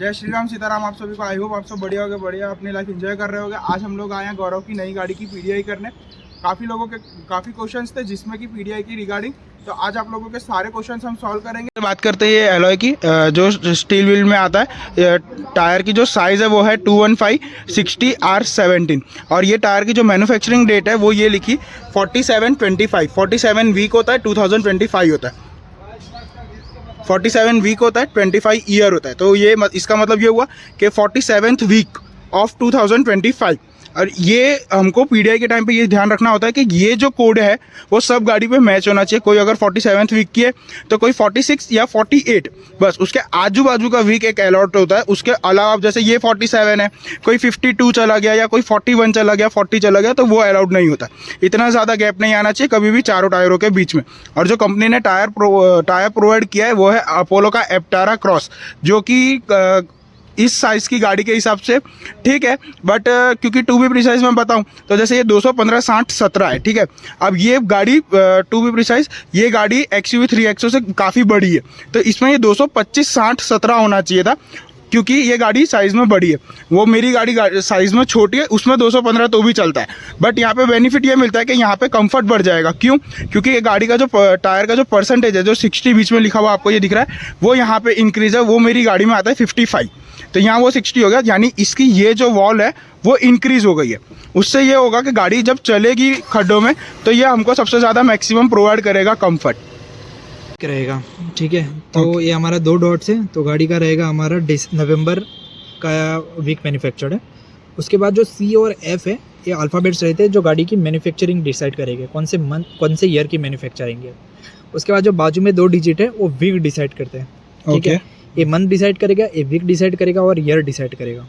जय श्री राम सीताराम। आप सभी को आई होप आप सब बढ़िया होगे, बढ़िया अपनी लाइफ एंजॉय कर रहे होगे। आज हम लोग आए हैं गौरव की नई गाड़ी की पीडीआई करने। काफ़ी लोगों के काफ़ी क्वेश्चंस थे जिसमें कि पीडीआई की रिगार्डिंग, तो आज आप लोगों के सारे क्वेश्चंस हम सॉल्व करेंगे। बात करते हैं ये एलॉय की, जो स्टील व्हील में आता है। टायर की जो साइज़ है वो है 215/60R17 और ये टायर की जो मैन्युफैक्चरिंग डेट है वो ये लिखी 47/25। 47 वीक होता है, 2025 होता है। 47 वीक होता है, 25 ईयर होता है। तो ये इसका मतलब ये हुआ कि 47th वीक ऑफ 2025। और ये हमको पीडीआई के टाइम पे ये ध्यान रखना होता है कि ये जो कोड है वो सब गाड़ी पे मैच होना चाहिए। कोई अगर 47th वीक की है तो कोई 46 या 48, बस उसके आजू बाजू का वीक एक अलॉट होता है। उसके अलावा जैसे ये 47 है, कोई 52 चला गया या कोई 41 चला गया, 40 चला गया, तो वो अलाउड नहीं होता। इतना ज़्यादा गैप नहीं आना चाहिए कभी भी चारों टायरों के बीच में। और जो कंपनी ने टायर प्रोवाइड किया है वो है अपोलो का एप्टारा क्रॉस, जो कि इस साइज़ की गाड़ी के हिसाब से ठीक है। बट क्योंकि टू बी प्रिसाइज मैं बताऊं तो जैसे ये 215/60/17 है, ठीक है। अब ये गाड़ी टू बी प्रिसाइज ये गाड़ी XUV 3XO से काफ़ी बड़ी है, तो इसमें ये 225/60/17 होना चाहिए था, क्योंकि ये गाड़ी साइज़ में बड़ी है। वो मेरी गाड़ी साइज़ में छोटी है, उसमें 215 तो भी चलता है। बट यहाँ पे बेनिफिट ये मिलता है कि यहाँ पे कंफर्ट बढ़ जाएगा। क्यों? क्योंकि ये गाड़ी का जो टायर का जो परसेंटेज है, जो 60 बीच में लिखा हुआ आपको ये दिख रहा है, वो यहाँ पे इंक्रीज़ है। वो मेरी गाड़ी में आता है 55, तो यहाँ वो 60 हो गया, यानी इसकी ये जो वॉल है वो इंक्रीज़ हो गई है। उससे ये होगा कि गाड़ी जब चलेगी खड्डों में तो ये हमको सबसे ज़्यादा मैक्सिमम प्रोवाइड करेगा कंफर्ट रहेगा। ठीक है, तो ये हमारा 2 डॉट्स है, तो गाड़ी का रहेगा हमारा नवंबर का वीक मैन्युफैक्चर्ड है। उसके बाद जो C और F है ये अल्फ़ाबेट्स रहते हैं जो गाड़ी की मैन्युफैक्चरिंग डिसाइड करेंगे, कौन से मंथ कौन से ईयर की मैन्युफैक्चरिंग है। उसके बाद जो बाजू में 2 डिजिट है वो वीक डिसाइड करते हैं। ठीक है, ये मंथ डिसाइड करेगा, ये वीक डिसाइड करेगा और ईयर डिसाइड करेगा।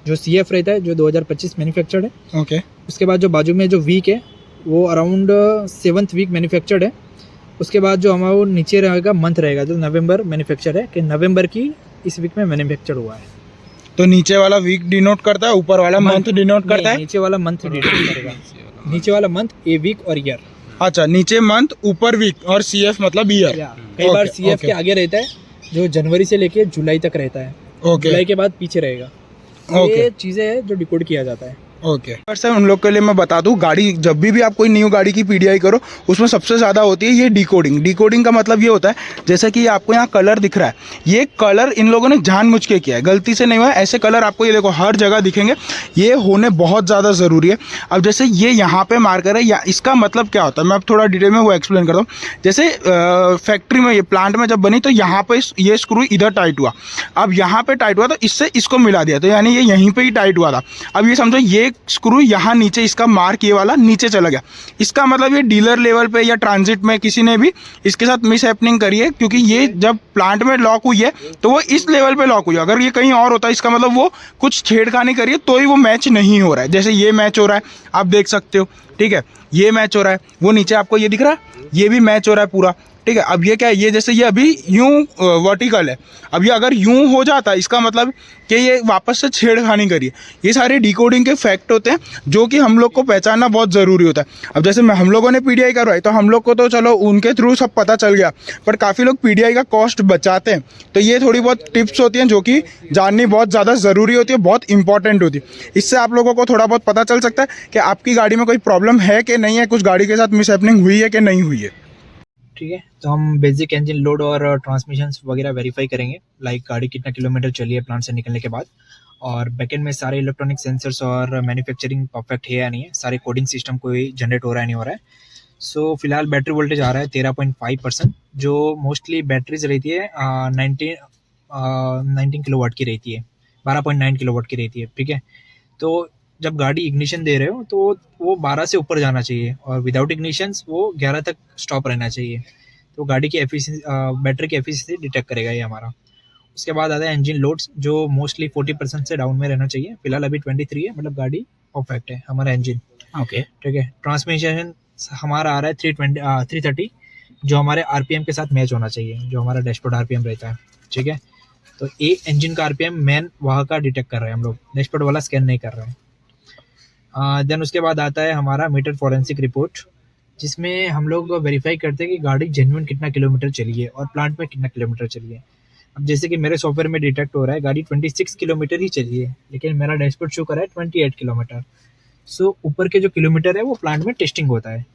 जो CF रहता है जो 2025 मैन्युफैक्चर्ड है। ओके। उसके बाद जो बाजू में जो वीक है वो अराउंड 7th वीक मैन्युफैक्चर्ड है। उसके बाद जो हमारा नीचे रहेगा मंथ रहेगा जो नवंबर मैन्युफैक्चर है, कि नवंबर की इस वीक में मैन्युफैक्चर हुआ है। तो नीचे वाला वीक डिनोट करता है, ऊपर वाला मंथ डिनोट करता है। नीचे वाला मंथ डिनोट करेगा, नीचे वाला मंथ, ए वीक और ईयर। अच्छा, नीचे मंथ ऊपर वीक और CF मतलब ईयर। कई बार CF के आगे रहता है जो जनवरी से लेके जुलाई तक रहता है। जुलाई के बाद पीछे रहेगा। ये चीज़ें हैं जो डिकोड किया जाता है। ओके सर, उन लोग के लिए मैं बता दूं, गाड़ी जब भी आप कोई न्यू गाड़ी की पीडीआई करो उसमें सबसे ज़्यादा होती है ये डिकोडिंग। डिकोडिंग का मतलब ये होता है, जैसे कि आपको यहाँ कलर दिख रहा है, ये कलर इन लोगों ने जानबूझ के किया है, गलती से नहीं हुआ है। ऐसे कलर आपको ये देखो हर जगह दिखेंगे, ये होने बहुत ज़्यादा ज़रूरी है। अब जैसे ये यहाँ पे मार्कर है, या इसका मतलब क्या होता है मैं अब थोड़ा डिटेल में वो एक्सप्लेन करता हूँ। जैसे फैक्ट्री में, ये प्लांट में जब बनी तो यहाँ पर ये स्क्रू इधर टाइट हुआ, अब यहाँ पर टाइट हुआ तो इससे इसको मिला दिया, तो यानी ये यहीं पर ही टाइट हुआ था। अब ये समझो ये स्क्रू यहाँ नीचे, इसका मार्क ये वाला नीचे चला गया, इसका मतलब ये डीलर लेवल पे या ट्रांजिट में किसी ने भी इसके साथ मिस हैपनिंग करी है, क्योंकि ये जब प्लांट में लॉक हुई है तो वो इस लेवल पे लॉक हुई है। अगर ये कहीं और होता है इसका मतलब वो कुछ छेड़खानी करी है तो ही वो मैच नहीं हो रहा है। जैसे ये मैच हो रहा है, आप देख सकते हो, ठीक है, ये मैच हो रहा है, वो नीचे आपको ये दिख रहा है, ये भी मैच हो रहा है पूरा, ठीक है। अब ये क्या है, ये जैसे ये अभी यूं वर्टिकल है, अब ये अगर यूं हो जाता है इसका मतलब कि ये वापस से छेड़खानी करिए। ये सारे डिकोडिंग के फैक्ट होते हैं जो कि हम लोग को पहचानना बहुत ज़रूरी होता है। अब जैसे हम लोगों ने पीडीआई करवाई तो हम लोग को तो चलो उनके थ्रू सब पता चल गया, पर काफ़ी लोग पीडीआई का कॉस्ट बचाते हैं, तो ये थोड़ी बहुत टिप्स होती हैं जो कि जाननी बहुत ज़्यादा ज़रूरी होती है, बहुत इंपॉर्टेंट होती है। इससे आप लोगों को थोड़ा बहुत पता चल सकता है कि आपकी गाड़ी में कोई प्रॉब्लम है कि नहीं है, कुछ गाड़ी के साथ मिस हैपनिंग हुई है कि नहीं हुई है। ठीक है, तो हम बेसिक इंजन लोड और ट्रांसमिशन वगैरह वेरीफाई करेंगे, लाइक गाड़ी कितना किलोमीटर चली है प्लांट से निकलने के बाद, और बैकएंड में सारे इलेक्ट्रॉनिक सेंसर्स और मैन्युफैक्चरिंग परफेक्ट है या नहीं है, सारे कोडिंग सिस्टम कोई जनरेट हो रहा है नहीं हो रहा है। सो फिलहाल बैटरी वोल्टेज आ रहा है 13.5%, जो मोस्टली बैटरीज रहती है 19 किलोवाट की रहती है, 12.9 किलोवाट की रहती है। ठीक है, तो जब गाड़ी इग्निशन दे रहे हो तो वो 12 से ऊपर जाना चाहिए और विदाउट इग्निशन वो 11 तक स्टॉप रहना चाहिए। तो गाड़ी की एफिशिएंसी, बैटरी की एफिशिएंसी डिटेक्ट करेगा ये हमारा। उसके बाद आता है इंजन लोड्स, जो मोस्टली 40% से डाउन में रहना चाहिए। फिलहाल अभी 23 है, मतलब गाड़ी परफेक्ट है हमारा इंजन। ओके, ठीक है। ट्रांसमिशन हमारा आ रहा है 330, जो हमारे RPM के साथ मैच होना चाहिए, जो हमारा डैशबोर्ड RPM रहता है। ठीक है, तो ये इंजन का RPM मेन वहाँ का डिटेक्ट कर रहे हैं हम लोग, डैशबोर्ड वाला स्कैन नहीं कर रहे हैं। देन उसके बाद आता है हमारा मीटर फॉरेंसिक रिपोर्ट, जिसमें हम लोग वेरीफाई करते हैं कि गाड़ी जेन्युइन कितना किलोमीटर चली है और प्लांट में कितना किलोमीटर चली है। अब जैसे कि मेरे सॉफ्टवेयर में डिटेक्ट हो रहा है गाड़ी 26 किलोमीटर ही चली है, लेकिन मेरा डैशबोर्ड शो कर रहा है 28 किलोमीटर। सो ऊपर के जो किलोमीटर है वो प्लांट में टेस्टिंग होता है।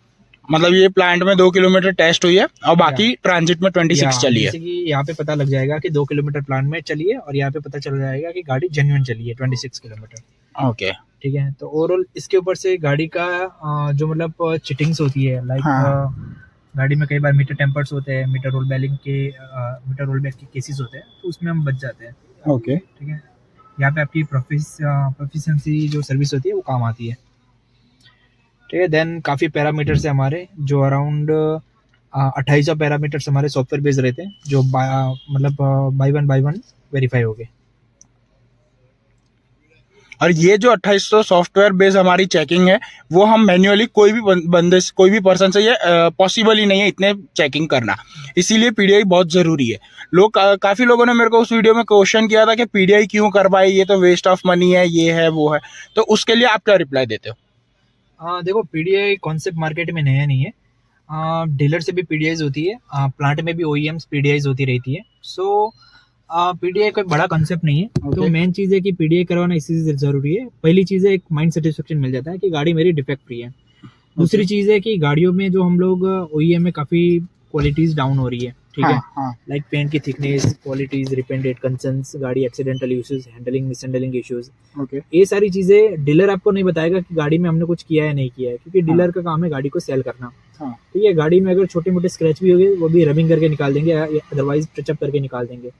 मतलब ये प्लांट में 2 किलोमीटर टेस्ट हुई है और बाकी ट्रांजिट में 26 चली है। जैसे कि यहाँ पे पता लग जाएगा कि 2 किलोमीटर प्लांट में चली है और यहाँ पे पता चल जाएगा कि गाड़ी जेन्युइन चली है 26 किलोमीटर। ओके। ठीक है, तो ओवरऑल इसके ऊपर से गाड़ी का जो मतलब चिटिंग्स होती है, लाइक गाड़ी में कई बार मीटर टेम्पर्स होते हैं, मीटर रोल बैक के केसेस होते हैं, तो उसमें हम बच जाते हैं। ओके। ठीक है, यहाँ पे आपकी प्रोफिशिएंसी जो सर्विस होती है वो काम आती है। ठीक है, देन काफ़ी पैरामीटर्स है हमारे जो अराउंड 2800 पैरामीटर्स हमारे सॉफ्टवेयर बेस्ड रहते हैं, जो मतलब बाई वन वेरीफाई हो गए। और ये जो 2800 सॉफ्टवेयर बेस्ड हमारी चेकिंग है वो हम मैन्युअली कोई भी पर्सन से ये पॉसिबल ही नहीं है इतने चेकिंग करना, इसीलिए पीडीआई बहुत ज़रूरी है। काफ़ी लोगों ने मेरे को उस वीडियो में क्वेश्चन किया था कि पीडीआई क्यों करवाए, ये तो वेस्ट ऑफ मनी है, ये है वो है, तो उसके लिए आप क्या रिप्लाई देते हो? देखो, पीडीआई कॉन्सेप्ट मार्केट में नया नहीं है, डीलर से भी पीडीआईज होती है, प्लांट में भी ओईएम्स पीडीआईज होती रहती है। सो पीडीआई कोई बड़ा कॉन्सेप्ट नहीं है। Okay. तो मेन चीज़ है कि पीडीआई करवाना इसी जरूरी है। पहली चीज़ है एक माइंड सेटिस्फेक्शन मिल जाता है कि गाड़ी मेरी डिफेक्ट फ्री है। दूसरी चीज़ है कि गाड़ियों में जो हम लोग ओईएम में काफ़ी क्वालिटीज डाउन हो रही है। ठीक है, लाइक पेंट की thickness, qualities, repaint date concerns, गाड़ी accidental issues, handling mishandling issues, ये सारी चीज़ें डीलर आपको नहीं बताएगा कि गाड़ी में हमने कुछ किया है नहीं किया है, क्योंकि डीलर का काम है गाड़ी को सेल करना। ठीक है, गाड़ी में अगर छोटे मोटे स्क्रैच भी हो गए वो भी रबिंग करके निकाल देंगे, अदरवाइज टचअप करके निकाल देंगे।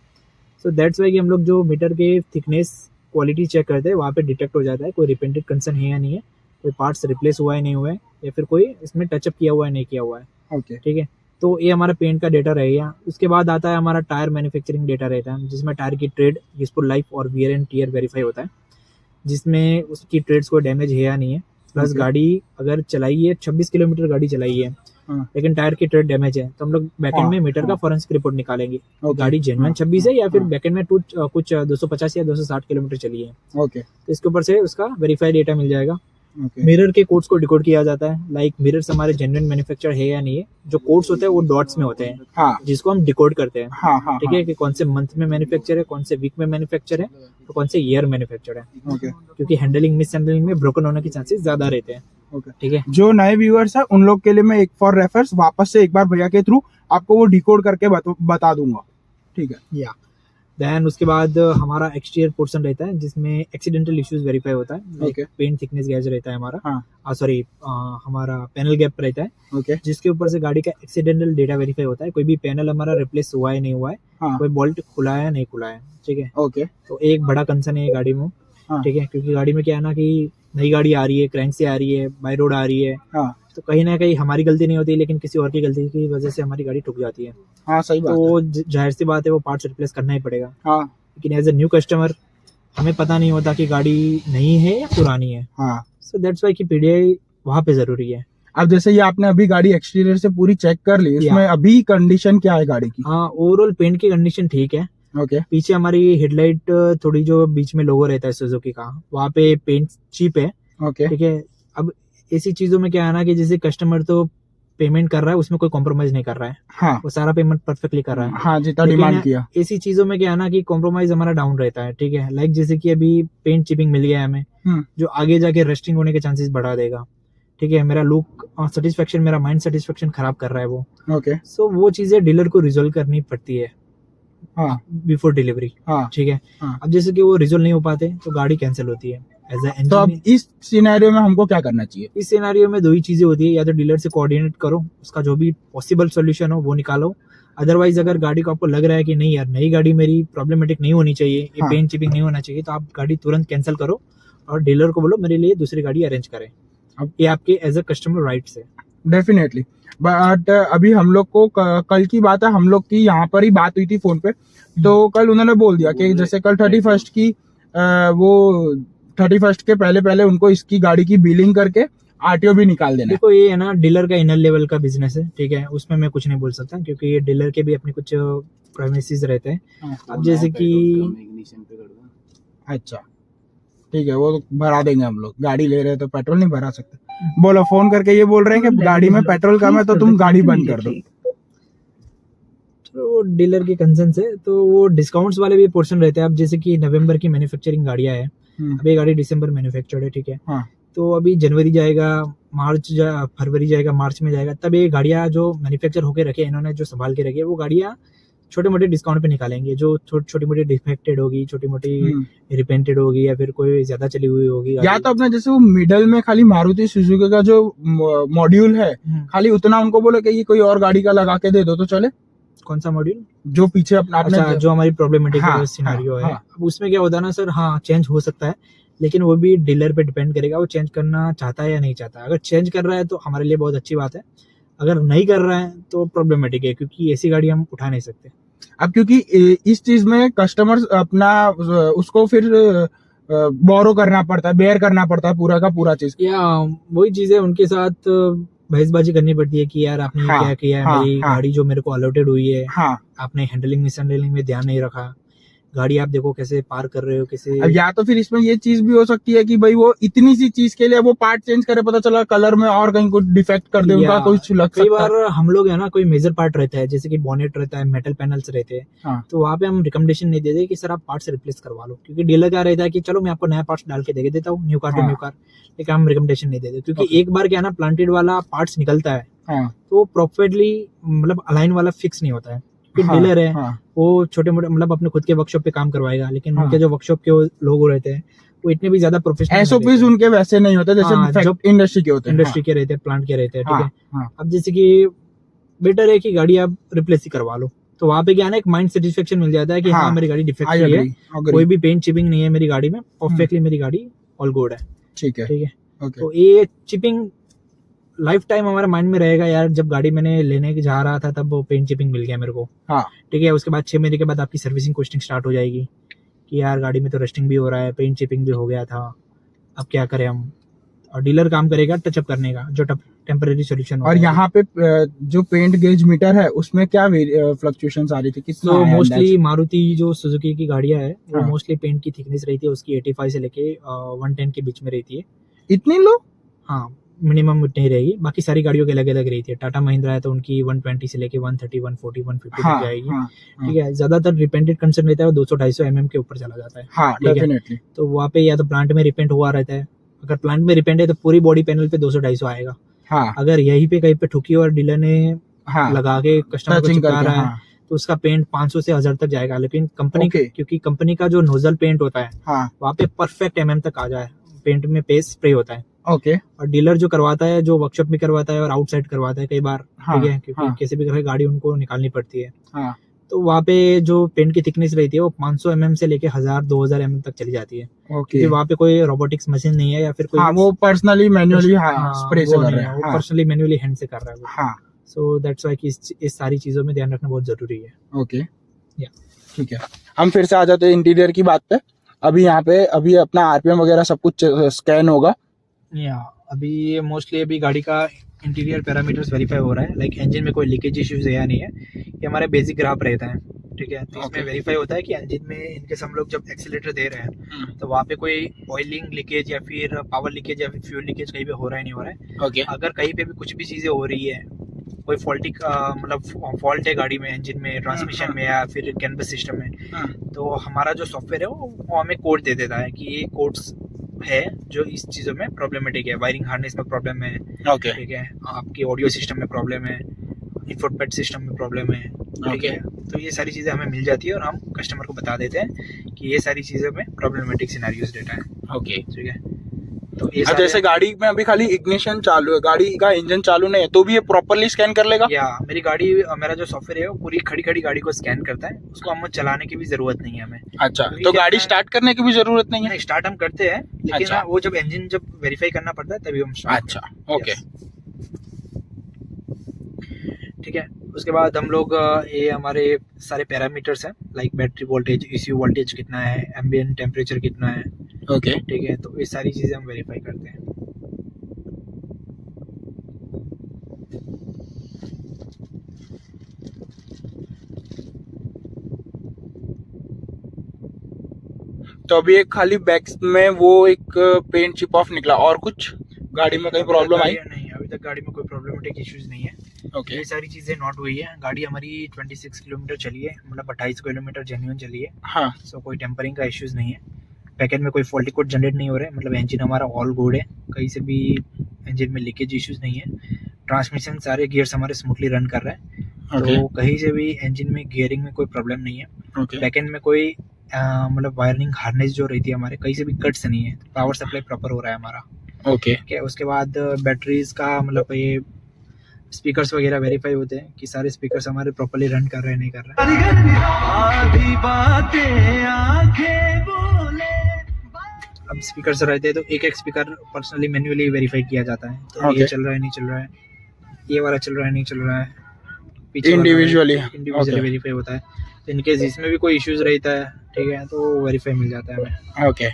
सो दैट्स वाई कि हम लोग जो मीटर के थिकनेस क्वालिटी चेक करते हैं वहाँ पे डिटेक्ट हो जाता है कोई रिपेंटेड कंसर्न है या नहीं है, कोई पार्ट्स रिप्लेस हुआ है नहीं हुआ है, या फिर कोई इसमें टचअप किया हुआ है नहीं किया हुआ है। ठीक है, तो ये हमारा पेंट का डेटा रहेगा। उसके बाद आता है हमारा टायर मैन्युफैक्चरिंग डेटा रहता है, जिसमें टायर की ट्रेड, यूजफुल लाइफ और वियर एंड टियर वेरीफाई होता है, जिसमें उसकी ट्रेड्स को डैमेज है या नहीं है। प्लस गाड़ी अगर चलाई है 26 किलोमीटर गाड़ी चलाई है लेकिन टायर की ट्रेड डैमेज है, तो हम लोग बैकेंड में मीटर का फॉरेंसिक रिपोर्ट निकालेंगे, गाड़ी जेन्युइन 26 है या फिर बैकेंड में कुछ 250 या 260 किलोमीटर चली है। तो इसके ऊपर से उसका वेरीफाइड डेटा मिल जाएगा। मिरर के कोड्स को डिकोड किया जाता है, लाइक मिरर्स हमारे जेन्युइन मैन्युफैक्चर है या नहीं है। जो कोड्स होते हैं वो डॉट्स में होते हैं, जिसको हम डिकोड करते हैं। ठीक है, कि कौन से मंथ में मैन्युफैक्चर है, कौन से वीक में मैन्युफैक्चर है, तो कौन से ईयर मैन्युफैक्चर है, क्योंकि हैंडलिंग मिस हैंडलिंग में ब्रोकन होने के चांसेस ज्यादा रहते हैं। ठीक है, जो नए व्यूअर्स है उन लोग के लिए मैं एक फॉर रेफरेंस वापस से एक बार भैया के थ्रू आपको वो डिकोड करके बता दूंगा। ठीक है, या देन उसके बाद हमारा एक्सटीरियर पोर्शन रहता है जिसमें एक्सीडेंटल इश्यूज वेरीफाई होता है, लाइक पेंट थिकनेस गैज रहता है हमारा, सॉरी हमारा पैनल गैप रहता है, जिसके ऊपर से गाड़ी का एक्सीडेंटल डेटा वेरीफाई होता है, कोई भी पैनल हमारा रिप्लेस हुआ है नहीं हुआ है, कोई बोल्ट खुला है नहीं खुला है। ठीक है, तो एक बड़ा कंसर्न है गाड़ी में। ठीक है, क्योंकि गाड़ी में क्या है ना कि नई गाड़ी आ रही है, क्रैंक से आ रही है, बाय रोड आ रही है, तो कहीं ना कहीं हमारी गलती नहीं होती, लेकिन किसी और की गलती की वजह से हमारी गाड़ी ठुक जाती है। सही बात तो जाहिर सी बात है वो पार्ट्स रिप्लेस करना ही पड़ेगा। लेकिन एज ए न्यू कस्टमर हमें पता नहीं होता कि गाड़ी नई है या पुरानी है। सो दैट्स वाई कि पीडीआई वहाँ पे जरूरी है। अब जैसे ये आपने अभी गाड़ी एक्सटीरियर से पूरी चेक कर ली, इसमें अभी कंडीशन क्या है गाड़ी की? ओवरऑल पेंट की कंडीशन ठीक है। पीछे हमारी हेडलाइट थोड़ी जो बीच में लोगो रहता है सुजुकी का, वहाँ पे पेंट चीप है। ठीक है, अब ऐसी चीजों में क्या है ना कि जैसे कस्टमर तो पेमेंट कर रहा है उसमें कोई कॉम्प्रोमाइज नहीं कर रहा है, वो सारा पेमेंट परफेक्टली कर रहा है। जितना डिमांड किया। ऐसी चीजों में क्या है ना कि कॉम्प्रोमाइज हमारा डाउन रहता है। ठीक है, लाइक जैसे कि अभी पेंट चिपिंग मिल गया है हमें, जो आगे जाके रस्टिंग होने के चांसेस बढ़ा देगा। ठीक है, मेरा लुक सेटिस्फेक्शन, मेरा माइंड सेटिस्फेक्शन खराब कर रहा है वो। सो वो चीजें डीलर को रिजोल्व करनी पड़ती है बिफोर डिलीवरी। ठीक है, अब जैसे कि वो रिजोल्व नहीं हो पाते तो गाड़ी कैंसिल होती है। तो अब इस सिनेरियो में हमको क्या करना चाहिए? इस सिनेरियो में दो ही चीजें होती है, या तो डीलर से कोऑर्डिनेट करो, उसका जो भी पॉसिबल सॉल्यूशन हो वो निकालो। अदरवाइज अगर गाड़ी को आपको लग रहा है कि नहीं यार नई गाड़ी मेरी प्रॉब्लमेटिक नहीं होनी चाहिए, ये पेंट चिपिंग नहीं होना चाहिए, तो आप गाड़ी तुरंत कैंसिल करो और डीलर को बोलो मेरे लिए दूसरी गाड़ी अरेंज करें। अब ये आपके एज अ कस्टमर राइट्स है। डेफिनेटली, बट अभी हम लोग को कल की बात है, हम लोग की यहाँ पर ही बात हुई थी फोन पे, तो कल उन्होंने बोल दिया कि जैसे कल 31 की वो 31 के पहले उनको इसकी गाड़ी की बिलिंग करके आरटीओ भी निकाल देना। देखो ये है ना डीलर का इनर लेवल का बिजनेस है। ठीक है, उसमें मैं कुछ नहीं बोल सकता क्योंकि ये डीलर के भी अपने कुछ प्राइवेसीज रहते हैं। अब जैसे कि अच्छा ठीक है, वो भरा देंगे हम लोग, गाड़ी ले रहे हैं तो पेट्रोल नहीं भरा सकते। बोलो, फोन करके ये बोल रहे हैं कि गाड़ी में पेट्रोल कम है तो तुम गाड़ी बंद कर दो। वो डीलर के कंसर्न से तो वो डिस्काउंट्स वाले भी पोर्शन रहते हैं। अब जैसे कि नवंबर की मैन्युफैक्चरिंग गाड़ियां है, अब ये गाड़ी दिसंबर मैन्युफैक्चर्ड है, ठीक है। हाँ। तो अभी जनवरी जाएगा, फरवरी जाएगा, मार्च में जाएगा, तब ये गाड़ियां जो मैन्युफैक्चर होके रखे इन्होंने, जो संभाल के रखी है, वो गाड़ियां छोटे मोटे डिस्काउंट पे निकालेंगे। जो छोटी मोटी डिफेक्टेड होगी, छोटी मोटी रिपेंटेड होगी, या फिर कोई ज्यादा चली हुई होगी या तो अपने जैसे वो मिडल में खाली मारुति सुजुकी का जो मॉड्यूल है, खाली उतना उनको बोले कि ये कोई और गाड़ी का लगा के दे दो तो चले। कौन सा मॉड्यूल? जो पीछे अपना अच्छा, जो हमारी प्रॉब्लमेटिक हाँ, सिनेरियो है, हाँ। अब उसमें क्या होता है ना सर, हाँ चेंज हो सकता है, लेकिन वो भी डीलर पे डिपेंड करेगा, वो चेंज करना चाहता है या नहीं चाहता है। अगर चेंज कर रहा है तो हमारे लिए बहुत अच्छी बात है, अगर नहीं कर रहा है तो प्रॉब्लमेटिक है, क्योंकि ऐसी गाड़ी हम उठा नहीं सकते। अब क्योंकि इस चीज में कस्टमर अपना उसको फिर बोरो करना पड़ता है, बेयर करना पड़ता है पूरा का पूरा चीज। या वही चीज है, उनके साथ बहसबाजी करनी पड़ती है कि यार आपने ये क्या किया है, मेरी गाड़ी जो मेरे को अलॉटेड हुई है, आपने हैंडलिंग में ध्यान नहीं रखा, गाड़ी आप देखो कैसे पार कर रहे हो, कैसे। अब या तो फिर इसमें ये चीज भी हो सकती है कि भाई वो इतनी सी चीज के लिए वो पार्ट चेंज करे, पता चला कलर में और कहीं कुछ डिफेक्ट कर दे, उनका कुछ लग सकता है। कई बार हम लोग है ना, कोई मेजर पार्ट रहता है, जैसे कि बॉनेट रहता है, मेटल पैनल्स रहते हैं, तो वहाँ पे हम रिकमेंडेशन नहीं देते कि सर आप पार्ट्स रिप्लेस करवा लो, क्योंकि डीलर क्या रहता है कि चलो मैं आपको नया पार्ट्स डाल के दे देता हूँ, new car to new car, लेकिन हम रिकमेंडेशन नहीं देते, क्योंकि एक बार क्या है ना, प्लांटेड वाला पार्ट्स निकलता है तो प्रॉपर्ली मतलब अलाइन वाला फिक्स नहीं होता है। डीलर है वो छोटे मोटे मतलब अपने खुद के वर्कशॉप पे काम करवाएगा, लेकिन उनके जो वर्कशॉप के लोग रहते हैं वो इतने भी ज्यादा प्रोफेशनल एसओपीज उनके वैसे नहीं होते जैसे जो इंडस्ट्री के होते हैं, इंडस्ट्री के रहते हैं, प्लांट के रहते हैं, ठीक है। अब जैसे कि बेटर है कि गाड़ी आप रिप्लेस ही करवा लो, तो वहाँ पे क्या है ना, एक माइंड सेटिस्फेक्शन मिल जाता है कि हाँ मेरी गाड़ी डिफेक्ट फ्री है, कोई भी पेंट चिपिंग नहीं है मेरी गाड़ी में, परफेक्टली मेरी गाड़ी ऑल गुड है, ठीक है, ठीक है। तो ये चिपिंग लाइफ टाइम हमारे माइंड में रहेगा, यार जब गाड़ी मैंने लेने जा रहा था तब वो पेंट चिपिंग मिल गया मेरे को, ठीक है। उसके बाद 6 महीने के बाद आपकी सर्विसिंग कॉस्टिंग स्टार्ट हो जाएगी कि यार गाड़ी में तो रस्टिंग भी हो रहा है, पेंट चिपिंग भी हो गया था, अब क्या करें हम। और डीलर काम करेगा टचअप करने का, जो टेम्परेरी सोल्यूशन। और यहाँ पे जो पेंट गेज मीटर है उसमें क्या फ्लक्चुएशंस आ रही थी, कितना? तो मोस्टली मारुति जो सुजुकी की गाड़ियां है वो मोस्टली पेंट की थिकनेस रहती है उसकी 85 से लेके 110 के बीच में रहती है। इतनी लो? हाँ, मिनिमम इतनी रहेगी, बाकी सारी गाड़ियों की अलग अलग रहती है। टाटा महिंद्रा है तो उनकी 120 से लेके 130, 140, 150 तक जाएगी, ठीक है। ज्यादातर रिपेंटेड कंसर्न रहता है, 200-250 mm के ऊपर चला जाता है, डेफिनेटली। तो वहाँ पे या तो प्लांट में रिपेंट हुआ रहता है, अगर प्लांट में रिपेंट है तो पूरी बॉडी पैनल पे 200-250 आएगा। अगर यहीं पे कहीं पे ठुकी और डीलर ने लगा के कस्टमर को चिपका रहा है तो उसका पेंट 500 से 1000 तक जाएगा। लेकिन कंपनी क्योंकि कंपनी का जो नोजल पेंट होता है वहाँ पे परफेक्ट mm तक आ जाए, पेंट में पेस्ट स्प्रे होता है। और डीलर जो करवाता है, जो वर्कशॉप में करवाता है और आउटसाइड करवाता है कई बार, ठीक है, क्योंकि किसी भी तरह गाड़ी उनको निकालनी पड़ती है, तो वहाँ पे जो पेंट की थिकनेस रहती है वो 500 mm से लेके 1000-2000 mm तक चली जाती है, क्योंकि वहाँ पे कोई रोबोटिक्स मशीन नहीं है या फिर कोई वो पर्सनली मैन्युअली स्प्रे से कर रहा है, वो पर्सनली मैन्युअली हैंड से कर रहा है वो। सो दैट्स व्हाई कि इस सारी चीजों में ध्यान रखना बहुत जरूरी है। ओके, ठीक है। हम फिर से आ जाते हैं इंटीरियर की बात पे। अभी यहाँ पे अभी अपना आरपीएम वगैरह सब कुछ स्कैन होगा, या अभी मोस्टली अभी गाड़ी का इंटीरियर पैरामीटर्स वेरीफाई हो रहा है, लाइक इंजन में कोई लीकेज इश्यूज है या नहीं है, ये हमारे बेसिक ग्राफ रहता है, ठीक है। तो इसमें वेरीफाई होता है कि इंजन में इनकेस हम लोग जब एक्सीलरेटर दे रहे हैं तो वहाँ पे कोई ऑयलिंग लीकेज या फिर पावर लीकेज या फिर फ्यूल लीकेज कहीं पे हो रहा है नहीं हो रहा है। अगर कहीं पे भी कुछ भी चीजें हो रही है, कोई फॉल्टी मतलब फॉल्ट है गाड़ी में, इंजन में, ट्रांसमिशन में या फिर कैनवस सिस्टम में, तो हमारा जो सॉफ्टवेयर है वो हमें कोड दे देता है कि ये कोड्स है जो इस चीज़ों में प्रॉब्लमेटिक है। वायरिंग हार्नेस में प्रॉब्लम है, ठीक है, आपकी ऑडियो सिस्टम में प्रॉब्लम है, इनपुट सिस्टम में प्रॉब्लम है, ठीक है। तो ये सारी चीज़ें हमें मिल जाती है और हम कस्टमर को बता देते हैं कि ये सारी चीज़ों में प्रॉब्लमेटिक सिनेरियोस डेटा है, ठीक है। तो ये जैसे गाड़ी में अभी खाली इग्निशन चालू है, गाड़ी का इंजन चालू नहीं है, तो भी ये प्रॉपर्ली स्कैन कर लेगा? या मेरी गाड़ी, मेरा जो सॉफ्टवेयर है वो पूरी खड़ी गाड़ी को स्कैन करता है, उसको हमें चलाने की भी जरूरत नहीं है हमें। अच्छा, तो गाड़ी स्टार्ट करने की भी जरूरत नहीं है? स्टार्ट हम करते हैं, लेकिन वो जब इंजन जब वेरीफाई करना पड़ता है तभी हम स्टार्ट। अच्छा, ओके, ठीक है। उसके बाद हम लोग ये हमारे सारे पैरामीटर्स हैं, like battery voltage, ECU voltage कितना है, एम्बिएंट टेम्परेचर कितना है, ओके, ठीक है। तो ये सारी चीजें हम वेरीफाई करते हैं। तो अभी एक खाली बैक में वो एक पेंट चिप ऑफ निकला, और कुछ गाड़ी में कहीं प्रॉब्लम आई? नहीं, अभी तक गाड़ी में कोई प्रॉब्लमेटिक इश्यूज नहीं है। ओके ये सारी चीज़ें नोट हुई है। गाड़ी हमारी 26 किलोमीटर चली है, मतलब 28 किलोमीटर जेन्युइन चली है। हाँ सो कोई टेम्परिंग का इश्यूज़ नहीं है। पैकेट में कोई फॉल्टी कोड जनरेट नहीं हो रहा है, मतलब इंजन हमारा ऑल गुड है, कहीं से भी इंजन में लीकेज इश्यूज़ नहीं है। ट्रांसमिशन सारे गियर्स हमारे स्मूथली रन कर रहे हैं, ओके तो कहीं से भी इंजन में गियरिंग में कोई प्रॉब्लम नहीं है। ओके बैकेंड में कोई मतलब वायरिंग हार्नेस जो रहती है हमारे, कहीं से भी कट्स नहीं है। पावर सप्लाई प्रॉपर हो रहा है हमारा। ओके ठीक है, उसके बाद बैटरीज का मतलब ये स्पीकर्स वगैरह वेरीफाई होते हैं कि सारे स्पीकर्स हमारे प्रॉपर्ली रन कर रहे हैं, नहीं कर रहे हैं। अब स्पीकर्स रहते हैं तो एक एक स्पीकर पर्सनली मैन्युअली वेरीफाई किया जाता है, तो ये Okay. चल रहा है नहीं चल रहा है, ये वाला चल रहा है नहीं चल रहा है, पीछे इंडिविजुअली इंडिविजुअली वेरीफाई होता है। इनकेस इसमें भी कोई इश्यूज रहता है, ठीक है, तो वेरीफाई मिल जाता है हमें। ओके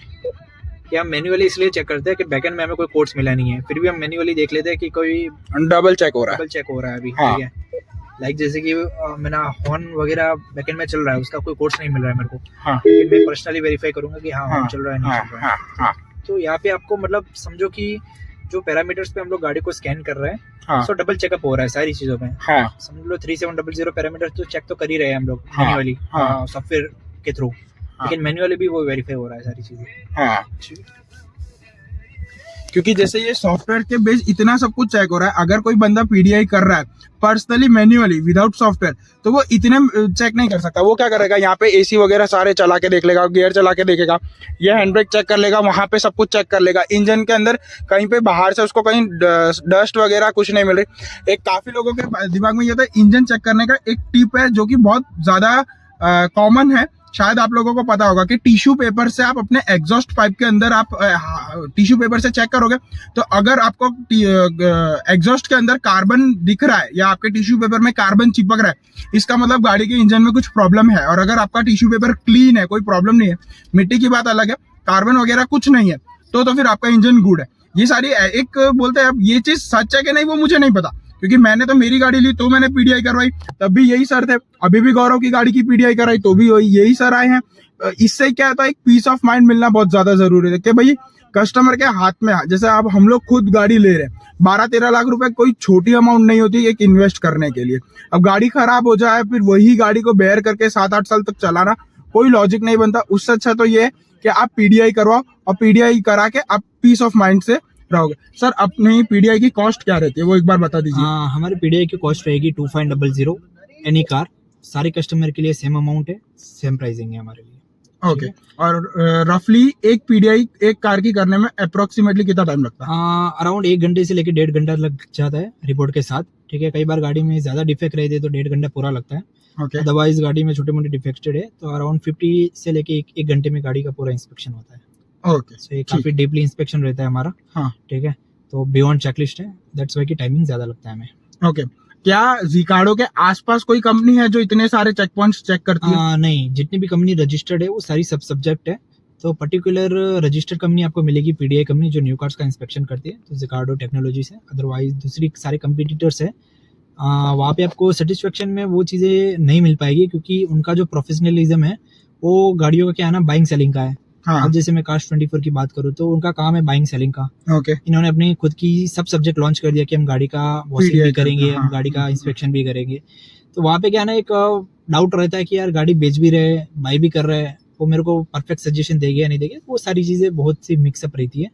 कि हम मैन्युअली इसलिए चेक करते हैं कि बैकएंड में हमें कोई कोड्स मिला नहीं है, फिर भी हम मैन्युअली देख लेते हैं कि कोई डबल चेक हो रहा है डबल चेक हो रहा है अभी। हाँ। ठीक है, लाइक जैसे कि मेरा हॉर्न वगैरह बैकएंड में चल रहा है, उसका कोई कोड्स नहीं मिल रहा है मेरे को, हाँ मैं पर्सनली वेरीफाई करूंगा कि हाँ हाँ चल रहा है नहीं हाँ चल रहा है। हाँ तो यहाँ पे आपको मतलब समझो कि जो पैरामीटर्स पे हम लोग गाड़ी को स्कैन कर रहे हैं, हाँ सो डबल चेकअप हो रहा है सारी चीजों में। हाँ समझ लो 3700 पैरामीटर्स तो चेक तो कर ही रहे हैं हम लोग हाँ, मैन्युअली हाँ। सॉफ्टवेयर के थ्रू, लेकिन मैन्युअली भी वो वेरीफाई हो रहा है सारी चीजें। हाँ क्योंकि जैसे ये सॉफ्टवेयर के बेस इतना सब कुछ चेक हो रहा है, अगर कोई बंदा पीडीआई कर रहा है पर्सनली मैन्युअली विदाउट सॉफ्टवेयर, तो वो इतने चेक नहीं कर सकता। वो क्या करेगा, यहाँ पे एसी वगैरह सारे चला के देख लेगा, गियर चला के देखेगा, ये हैंड ब्रेक चेक कर लेगा, वहां पे सब कुछ चेक कर लेगा, इंजन के अंदर कहीं पे बाहर से उसको कहीं डस्ट वगैरह कुछ नहीं मिल रही। एक काफी लोगों के दिमाग में ये था, इंजन चेक करने का एक टिप है जो कि बहुत ज्यादा कॉमन है, शायद आप लोगों को पता होगा कि टिश्यू पेपर से आप अपने एग्जॉस्ट पाइप के अंदर आप टिश्यू पेपर से चेक करोगे, तो अगर आपको एग्जॉस्ट के अंदर कार्बन दिख रहा है या आपके टिश्यू पेपर में कार्बन चिपक रहा है, इसका मतलब गाड़ी के इंजन में कुछ प्रॉब्लम है। और अगर आपका टिश्यू पेपर क्लीन है, कोई प्रॉब्लम नहीं है, मिट्टी की बात अलग है, कार्बन वगैरह कुछ नहीं है, तो फिर आपका इंजन गुड है। ये सारी एक बोलते हैं, अब ये चीज सच है कि नहीं वो मुझे नहीं पता, क्योंकि मैंने तो मेरी गाड़ी ली तो मैंने पीडीआई करवाई, तब भी यही सर थे, अभी भी गौरव की गाड़ी की पीडीआई कराई तो भी यही सर आए हैं। इससे क्या होता है, एक पीस ऑफ माइंड मिलना बहुत ज्यादा जरूरी है कि भाई कस्टमर के हाथ में, जैसे अब हम लोग खुद गाड़ी ले रहे हैं, 12-13 लाख रुपए कोई छोटी अमाउंट नहीं होती एक इन्वेस्ट करने के लिए। अब गाड़ी खराब हो जाए, फिर वही गाड़ी को बेयर करके 7-8 साल तक चलाना कोई लॉजिक नहीं बनता। उससे अच्छा तो ये है कि आप पीडीआई करवाओ, और पीडीआई करा के आप पीस ऑफ माइंड से रहोगे। सर अपनी पीडीआई की कॉस्ट क्या रहती है वो एक बार बता दीजिए। हमारी पीडीआई की कॉस्ट रहेगी 2500 एनी कार, सारे कस्टमर के लिए सेम अमाउंट है, सेम प्राइसिंग है हमारे लिए। ओके और रफली एक पीडीआई एक कार की करने में अप्रोक्सीमेटली कितना टाइम लगता है? अराउंड 1 घंटे से लेकर 1.5 घंटा लग जाता है रिपोर्ट के साथ। ठीक है, कई बार गाड़ी में ज्यादा डिफेक्ट रहते हैं तो 1.5 घंटा पूरा लगता है। ओके अदरवाइज गाड़ी में छोटे मोटे डिफेक्टेड है तो अराउंड 50 से लेके एक घंटे में गाड़ी का पूरा इंस्पेक्शन होता है। ओके सो ये काफी डीपली इंस्पेक्शन रहता है हमारा। हाँ ठीक है, तो बियॉन्ड चेकलिस्ट है, दैट्स वाई की टाइमिंग ज्यादा लगता है हमें। ओके क्या जिकाडो के आसपास कोई कंपनी है जो इतने सारे चेक पॉइंट्स चेक करती है? नहीं, जितनी भी कंपनी रजिस्टर्ड है वो सारी सब सब्जेक्ट है, तो पर्टिकुलर रजिस्टर्ड कंपनी आपको मिलेगी पीडीआई कंपनी जो न्यू कार्स का इंस्पेक्शन करती है, तो जिकाडो टेक्नोलॉजी है। अदरवाइज दूसरी सारे कंपटीटर्स है, वहाँ पे आपको सेटिस्फेक्शन में वो चीज़ें नहीं मिल पाएगी, क्योंकि उनका जो प्रोफेशनलिज्म है वो गाड़ियों का क्या है ना, बाइंग सेलिंग का है। हाँ अब जैसे मैं कार्स 24 की बात करूँ तो उनका काम है बाइंग सेलिंग का। ओके इन्होंने अपनी खुद की सब सब्जेक्ट लॉन्च कर दिया कि हम गाड़ी का वॉशिंग PDI भी करेंगे, हाँ, हम गाड़ी का इंस्पेक्शन भी करेंगे। तो वहाँ पे क्या है ना, एक डाउट रहता है कि यार गाड़ी बेच भी रहे, बाई भी कर रहे हैं, वो मेरे को परफेक्ट सजेशन देंगे या नहीं देंगे, वो सारी चीज़ें बहुत सी मिक्सअप रहती है।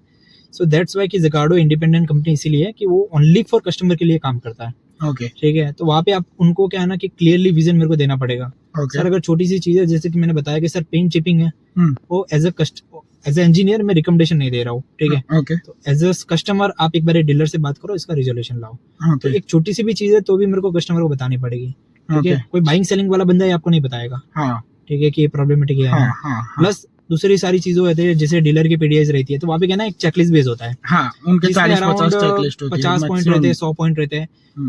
सो दैट्स वाई कि जिकाडो इंडिपेंडेंट कंपनी इसीलिए है कि वो ओनली फॉर कस्टमर के लिए काम करता है। ओके ठीक है, तो वहाँ पे आप उनको क्या है ना कि क्लियरली विजन मेरे को देना पड़ेगा। ओके सर अगर छोटी सी चीज़ है, जैसे कि मैंने बताया कि सर पेंट चिपिंग है, हम्म, वो एज ए इंजीनियर मैं रिकमेंडेशन नहीं दे रहा हूँ। ठीक है, ओके तो एज अ कस्टमर आप एक बार डीलर से बात करो, इसका रिजोल्यूशन लाओ। तो ओके एक छोटी सी भी चीज है तो भी मेरे को कस्टमर को बतानी पड़ेगी। ठीक ओके है, कोई बाइंग सेलिंग वाला बंदा है आपको नहीं बताएगा। हाँ ठीक है, कि ये प्रॉब्लमेटिक है। हाँ हाँ प्लस दूसरी सारी चीजें होती है, जैसे डीलर की पीडीआई रहती है, तो वहाँ पे क्या ना एक चेकलिस्ट बेस होता है, हाँ उनके जिसमें 40-50 चेकलिस्ट होती है, 50 पॉइंट रहते हैं, 100 पॉइंट रहते हैं।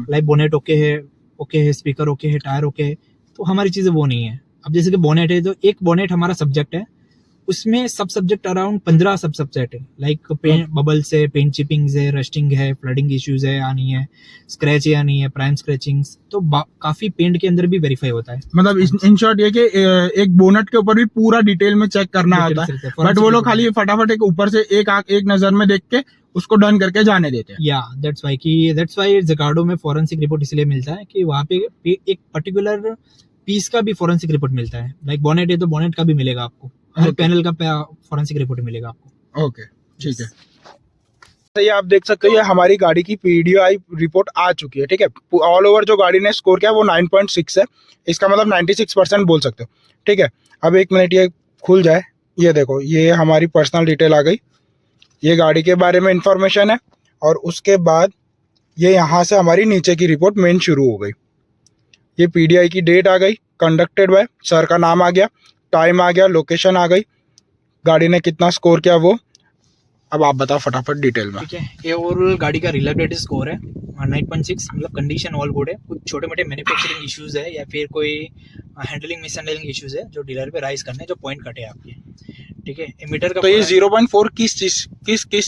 लाइक बोनेट ओके है, स्पीकर ओके है, टायर ओके है, तो हमारी चीजें वो नहीं है। अब जैसे कि बोनेट है, तो एक बोनेट हमारा सब्जेक्ट है, उसमें सब सब्जेक्ट अराउंड 15 सब सब्जेक्ट है, लाइक पेंट बबल्स है, पेंट चिपिंग है, रस्टिंग है, फ्लडिंग इश्यूज है आनी है, स्क्रैच है आनी है, प्राइम स्क्रैचिंग, तो काफी पेंट के अंदर भी वेरीफाई होता है। मतलब इन शॉर्ट ये कि एक बोनट के ऊपर भी पूरा डिटेल में चेक करना होता है, बट वो लोग खाली फटाफट एक ऊपर से एक नजर में देख के उसको डन करके जाने देते हैं। या दैट्स वाई जकार्डो में फॉरेंसिक रिपोर्ट इसलिए मिलता है कि वहाँ पे एक पर्टिकुलर पीस का भी फॉरेंसिक रिपोर्ट मिलता है। लाइक बॉनेट है तो बॉनेट का भी मिलेगा आपको, हर पैनल का फॉरेंसिक रिपोर्ट मिलेगा आपको। ओके, ठीक है। तो ये आप देख सकते हो, ये हमारी गाड़ी की पीडीआई रिपोर्ट आ चुकी है, ठीक है। ऑल ओवर जो गाड़ी ने स्कोर किया वो 9.6 है, इसका मतलब 96% बोल सकते हो, ठीक है। अब एक मिनट ये खुल जाए, ये देखो, ये हमारी पर्सनल डिटेल आ गई, ये गाड़ी के बारे में इंफॉर्मेशन है, और उसके बाद ये यहाँ से हमारी नीचे की रिपोर्ट मेन शुरू हो गई। ये पीडीआई की डेट आ गई, कंडक्टेड बाय, सर का नाम आ गया, टाइम आ गया, लोकेशन आ गई, गाड़ी ने कितना स्कोर किया वो। अब आप बताओ फटाफट डिटेल में। ठीक है, ये ओवरऑल गाड़ी का रिलायबिलिटी स्कोर है 9.6, मतलब कंडीशन ऑल गुड है। कुछ छोटे मोटे मैन्युफैक्चरिंग इश्यूज है या फिर कोई हैंडलिंग मिस हैंडलिंग इश्यूज है जो डीलर पे राइज करने, जो पॉइंट कटे आपके, ठीक है। मीटर का तो ये 0.4 किस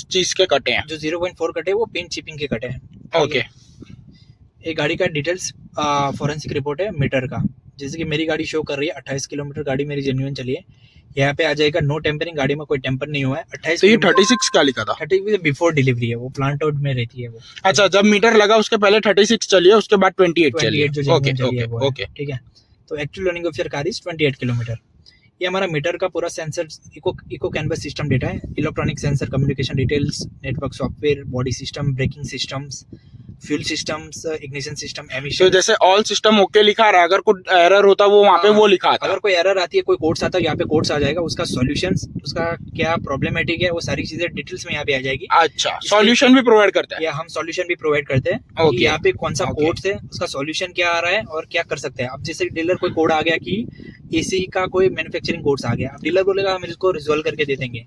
चीज के कटे हैं? जो 0.4 कटे वो पेंट चिपिंग के कटे हैं। ओके, ये गाड़ी का डिटेल्स फॉरेंसिक रिपोर्ट है मीटर का। जैसे कि मेरी गाड़ी शो कर रही है 28 किलोमीटर, गाड़ी मेरी जेन्युइन चली है। यहाँ पे आ जाएगा नो टेम्परिंग, गाड़ी में कोई टेम्पर नहीं हुआ है। 28 तो ये 36 क्या लिखा था? 30 बिफोर डिलीवरी है, वो प्लांट आउट में रहती है वो। अच्छा, जब मीटर लगा उसके पहले 36 चली है, उसके बाद 28 चली है। जो ओके चली है वो है, ओके, ठीक है। तो actual running of your car is 28 kilometre. ये हमारा मीटर का पूरा sensor eco canvas system data है, electronic sensor, communication details, network software, body system, braking systems, fuel systems, ignition system, emission. तो जैसे ऑल सिस्टम ओके लिखा रहा है, अगर कुछ एरर होता वो वहाँ पे वो लिखा आता। अगर कोई एरर आती है, कोई कोड्स आता है, यहाँ पे कोड्स आ जाएगा, उसका सॉल्यूशंस, उसका क्या प्रॉब्लमेटिक है, वो सारी चीजें डिटेल्स में यहाँ पे आ जाएगी। अच्छा, सॉल्यूशन भी प्रोवाइड करता है? या हम सॉल्यूशन भी प्रोवाइड करते हैं कि यहाँ पे कौन सा कोड्स है, उसका सॉल्यूशन क्या आ रहा है और क्या कर सकते हैं। अब जैसे डीलर कोई कोड आ गया कि एसी का कोई मैन्युफैक्चरिंग कोड्स आ गया, अब डीलर बोलेगा हम इसको रिजोल्व करके दे देंगे,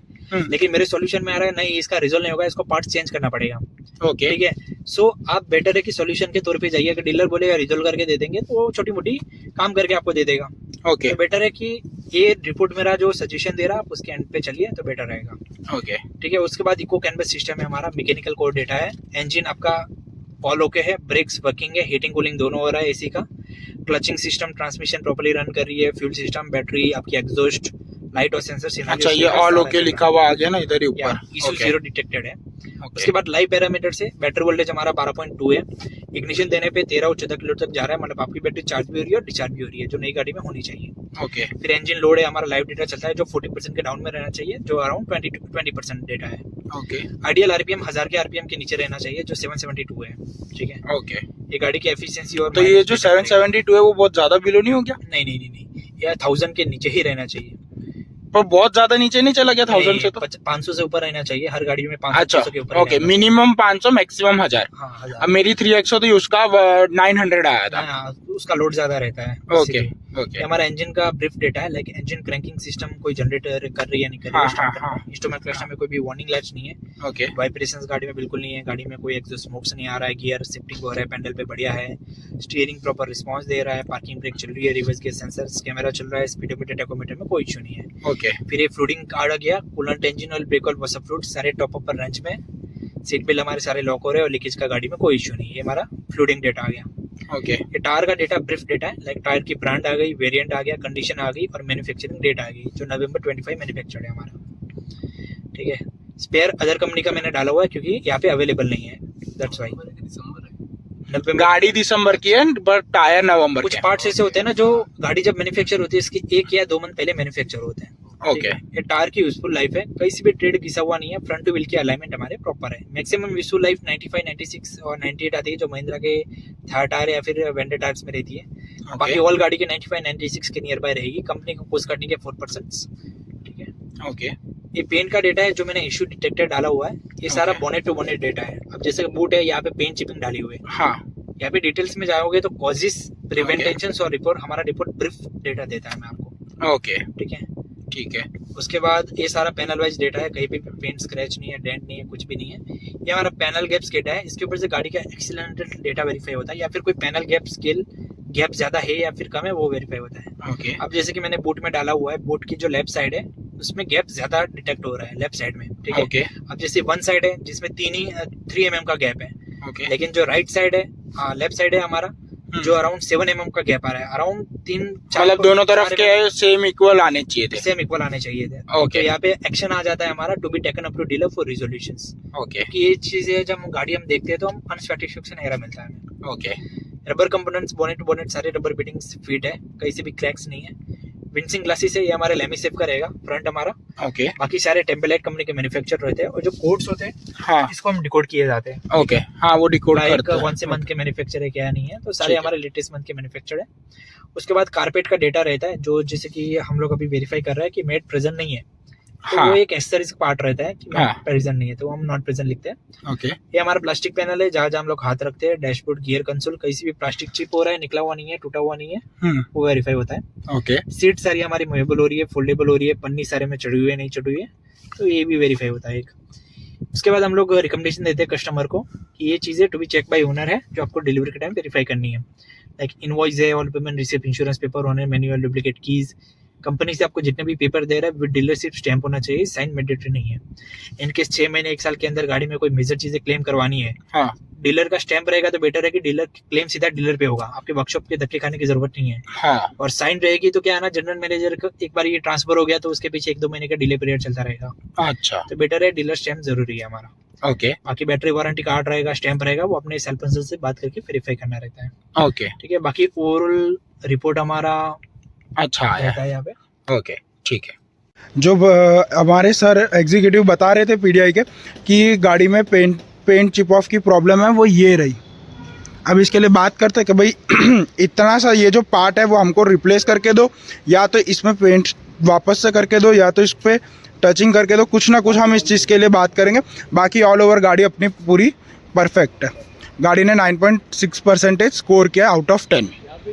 लेकिन मेरे सॉल्यूशन में आ रहा है नहीं, इसका रिजोल्व नहीं होगा, इसको पार्ट चेंज करना पड़ेगा। ओके, ठीक है। सो आप बेटर है कि सॉल्यूशन के तौर पे जाइए। अगर डीलर बोलेगा रिजोल्व करके दे देंगे तो वो छोटी मोटी काम करके आपको दे देगा। ओके, तो बेटर है कि ये रिपोर्ट मेरा जो सजेशन दे रहा है आप उसके एंड पे चलिए तो बेटर रहेगा। ओके, ठीक है। उसके बाद इको कैनवस सिस्टम है हमारा, मैकेनिकल कोड डेटा है, इंजन आपका ऑल ओके है, ब्रेक्स वर्किंग है, हीटिंग कूलिंग दोनों हो रहा है एसी का, clutching system, transmission properly run कर रही है, फ्यूल सिस्टम, बैटरी, आपकी एग्जॉस्ट, लाइट और सेंसर। अच्छा, ये ऑल ओके लिखा हुआ आ गया ना इधर ही ऊपर, इशू जीरो डिटेक्टेड है। उसके बाद लाइव पैरामीटर से बैटरी वोल्टेज हमारा 12.2 है, इग्निशन देने पे 13 और 14 किलो तक जा रहा है, मतलब आपकी बैटरी चार्ज भी हो रही है और डिस्चार्ज भी हो रही है, जो नई गाड़ी में होनी चाहिए। ओके, फिर इंजन लोड है हमारा, लाइव डेटा चलता है जो 40% के डाउन में रहना चाहिए, जो अराउंड 20% डेटा है। ओके, आइडियल आरपीएम 1000 के आरपीएम के नीचे रहना चाहिए, जो 772 है। ठीक है। ओके, ये गाड़ी की एफिशिएंसी और तो ये जो 772 है वो बहुत ज्यादा बिलो नहीं हो गया? नहीं, ये 1000 के नीचे ही रहना चाहिए। पर बहुत ज्यादा नीचे नहीं चला गया 1000 से? तो 500 से ऊपर रहना चाहिए हर गाड़ी में, 500 अच्छा, के ऊपर। Okay, minimum 500, maximum 1000। हाँ, 1000। अब मेरी 3XO थी, उसका 900 आया था। हाँ, उसका लोड ज्यादा रहता है। ओके, ओके, हमारा इंजन का ब्रीफ डेटा है, लाइक इंजन क्रैंकिंग सिस्टम कोई जनरेटर कर रही है नहीं कर रही है, इंस्ट्रूमेंट क्लस्टर में कोई भी वार्निंग लाइट्स नहीं है, ओके, वाइब्रेशंस गाड़ी में बिल्कुल नहीं है, गाड़ी में कोई एग्जॉस्ट स्मोक्स नहीं आ रहा है, गियर शिफ्टिंग हो रहा है, पेडल पे बढ़िया है, स्टीयरिंग प्रॉपर रिस्पांस दे रहा है, पार्किंग ब्रेक चल रही है, रिवर्स गियर सेंसर्स, कैमरा चल रहा है, स्पीडोमीटर टैकोमीटर में कोई इशू नहीं है। ओके, फिर ये फ्लूडिंग कार्ड आ गया, coolant, engine oil, brake oil, washer fluid सारे टॉप अप पर रेंज में, सीट बेल्ट हमारे सारे लॉक हो रहे हैं और लीकेज का गाड़ी में कोई इशू नहीं है। ये हमारा फ्लूडिंग डेटा आ गया। ओके, ये टायर का डेटा ब्रीफ डेटा है, लाइक टायर की ब्रांड आ गई, वेरिएंट आ गया, कंडीशन आ गई और मैन्युफैक्चरिंग डेट आ गई, जो नवंबर 25 मैन्युफैक्चर्ड है हमारा। ठीक है। स्पेयर अदर कंपनी का मैंने डाला हुआ है क्योंकि यहाँ पे अवेलेबल नहीं है, दैट्स व्हाई। गाड़ी दिसंबर की है बट टायर नवंबर कुछ के। पार्ट्स ऐसे होते हैं ना, जो गाड़ी जब मैन्युफैक्चर होती है इसकी 1 या 2 मंथ पहले मैन्युफैक्चर होते हैं। ओके, ये टायर की यूजफुल लाइफ है, कहीं से भी ट्रेड घिसा हुआ नहीं है, फ्रंट टू व्हील की अलाइनमेंट हमारे प्रॉपर है। मैक्सिमम यूजफुल लाइफ 95, 96 और 98 आती है, जो महिंद्रा के थार टायर या फिर वेंडर टायर्स में रहती है। बाकी ऑल गाड़ी के 95, 96 के नियर बाय रहेगी। कंपनी को कॉस्ट कटने के 4%। ठीक है। ओके, ये पेंट का डेटा है जो मैंने इशू डिटेक्टर डाला हुआ है, ये सारा बोनेट टू बोनेट डेटा है। अब जैसे बूट है, यहाँ पे पेंट चिपिंग डाली हुई है। हाँ, यहाँ पे डिटेल्स में जाओगे तो कॉजेस, प्रिवेंटेशंस और रिपोर्ट, हमारा रिपोर्ट ब्रीफ डेटा देता है मैं आपको। ओके, ठीक है। ठीक है। उसके बाद ये सारा पैनल वाइज डेटा है, कहीं पे पेंट स्क्रैच नहीं है, डेंट नहीं है, कुछ भी नहीं है। ये हमारा पैनल गैप्स डेटा है, इसके ऊपर से गाड़ी का एक्सीलेंट डेटा वेरीफाई होता है, या फिर कोई पैनल गैप स्केल गैप ज्यादा है या फिर कम है वो वेरीफाई होता है। ओके, अब जैसे कि मैंने बूट में डाला हुआ है, बूट की जो लेफ्ट साइड है उसमें गैप ज्यादा डिटेक्ट हो रहा है लेफ्ट साइड में। ठीक है। ओके, अब जैसे वन साइड है जिसमें 3 mm का गैप है, ओके, लेकिन जो राइट साइड है, लेफ्ट साइड है हमारा, जो अराउंड 7 mm का गैप आ रहा है, अराउंड 3-4 मतलब दोनों तरफ के सेम इक्वल आने चाहिए थे। सेम इक्वल आने चाहिए थे। Okay. तो यहाँ पे एक्शन आ जाता है हमारा to be taken up to dealer for resolutions. Okay कि ये चीजें जब हम गाड़ी हम देखते हैं तो हम अनसेटिस्फेक्शन एरा मिलता है हमें। Okay rubber components bonnet to bonnet सारे रबर बिटिंग्स फिट है, कहीं से भी क्रैक्स नहीं है। विंडशिल्ड ग्लासेस है, ये हमारे लेमीसेफ का रहेगा फ्रंट हमारा। ओके बाकी सारे टेम्पलेट कंपनी के मैन्युफैक्चर रहते हैं, और जो कोड्स होते हैं हाँ इसको हम डिकोड किए जाते हैं। ओके हाँ वो डिकोड करते हैं। कौन से मंथ के मैन्युफैक्चर है क्या नहीं है, तो सारे ठीक है। हमारे लेटेस्ट मंथ के मैन्युफैक्चर है। उसके बाद कारपेट का डेटा रहता है, जो जैसे कि हम लोग अभी वेरीफाई कर रहे हैं कि मेड प्रेजेंट नहीं है, तो हाँ वो एक एस्टेरिस्क का पार्ट रहता है कि हाँ। प्रेजेंट नहीं है, तो हम नॉट प्रेजेंट लिखते हैं। ओके ये हमारा प्लास्टिक पैनल है, जहाँ हम लोग हाथ रखते हैं, डैशबोर्ड गियर कंसोल, कहीं से भी प्लास्टिक चिप हो रहा है, निकला हुआ नहीं है, टूटा हुआ नहीं है, वो वेरीफाई होता है। ओके सीट सारी हमारी मूवेबल हो रही है, फोल्डेबल हो रही है, पन्नी सारे में चढ़ी हुई है नहीं चढ़ी हुई है, तो ये भी वेरीफाई होता है एक। उसके बाद हम लोग रिकमेंडेशन देते हैं कस्टमर को कि ये चीज़ें to be check by owner है, जो आपको डिलीवरी के टाइम वेरीफाई करनी है। लाइक इनवॉइस है, all payment receipt, insurance paper होने, मैनुअल डुप्लीकेट कीज, कंपनी से आपको जितने भी पेपर दे रहा है विद डीलरशिप स्टैंप होना चाहिए, साइन मैंडेटरी नहीं है। इनकेस 6 महीने 1 साल के अंदर गाड़ी में कोई मेजर चीजें क्लेम करवानी है, हाँ डीलर का स्टैंप रहेगा तो बेटर है कि डीलर क्लेम सीधा डीलर पे होगा, आपके वर्कशॉप के धक्के खाने की जरूरत नहीं है। हाँ और साइन रहेगी तो क्या है ना, जनरल मैनेजर का एक बार ये ट्रांसफर हो गया तो उसके पीछे 1-2 महीने का डिले पीरियड चलता रहेगा, अच्छा तो बेटर है डीलर स्टैंप जरूरी है हमारा। ओके बाकी बैटरी वारंटी कार्ड रहेगा, स्टैंप रहेगा, वो अपने सेल पर्सन से बात करके वेरीफाई करना रहता है। ओके ठीक है, बाकी ओवरऑल रिपोर्ट हमारा अच्छा आया रहता है यहाँ पे। ओके ठीक है। जो हमारे सर एग्जीक्यूटिव बता रहे थे पीडीआई के कि गाड़ी में पेंट चिप ऑफ की प्रॉब्लम है, वो ये रही। अब इसके लिए बात करते हैं कि भाई इतना सा ये जो पार्ट है वो हमको रिप्लेस करके दो, या तो इसमें पेंट वापस से करके दो, या तो इस पर टचिंग करके दो, कुछ ना कुछ हम इस चीज़ के लिए बात करेंगे। बाकी ऑल ओवर गाड़ी अपनी पूरी परफेक्ट है। गाड़ी ने 9.6% स्कोर किया आउट ऑफ 10।